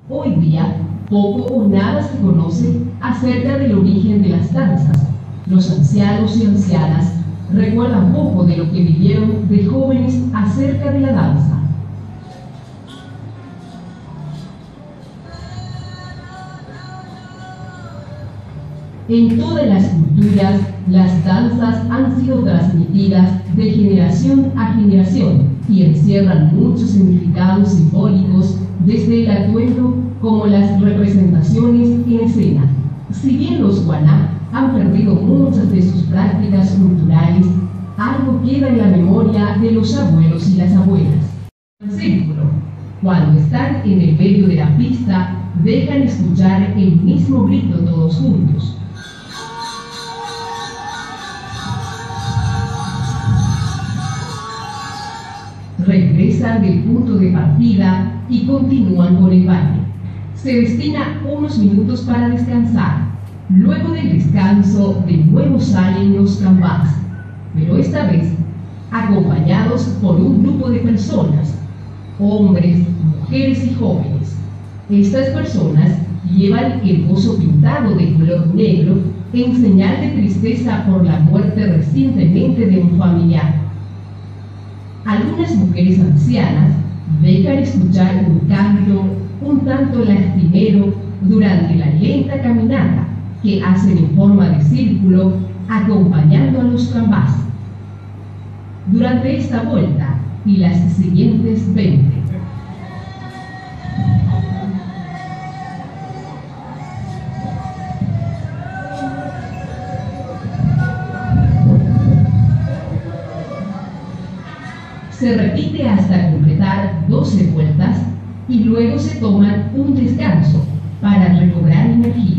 Hoy día, poco o nada se conoce acerca del origen de las danzas. Los ancianos y ancianas recuerdan poco de lo que vivieron de jóvenes acerca de la danza. En todas las culturas, las danzas han sido transmitidas de generación a generación y encierran muchos significados simbólicos, desde el atuendo como las representaciones en escena. Si bien los Guana han perdido muchas de sus prácticas culturales, algo queda en la memoria de los abuelos y las abuelas. El círculo, cuando están en el medio de la pista, dejan escuchar el mismo grito todos juntos. Regresan del punto de partida y continúan con el baile. Se destina unos minutos para descansar. Luego del descanso, de nuevo salen los cambás, pero esta vez acompañados por un grupo de personas, hombres, mujeres y jóvenes. Estas personas llevan el bozo pintado de color negro en señal de tristeza por la muerte recientemente de un familiar. Algunas mujeres ancianas dejan escuchar un canto un tanto lastimero durante la lenta caminata que hacen en forma de círculo acompañando a los cambás. Durante esta vuelta y las siguientes 20. Se repite hasta completar 12 vueltas y luego se toman un descanso para recobrar energía.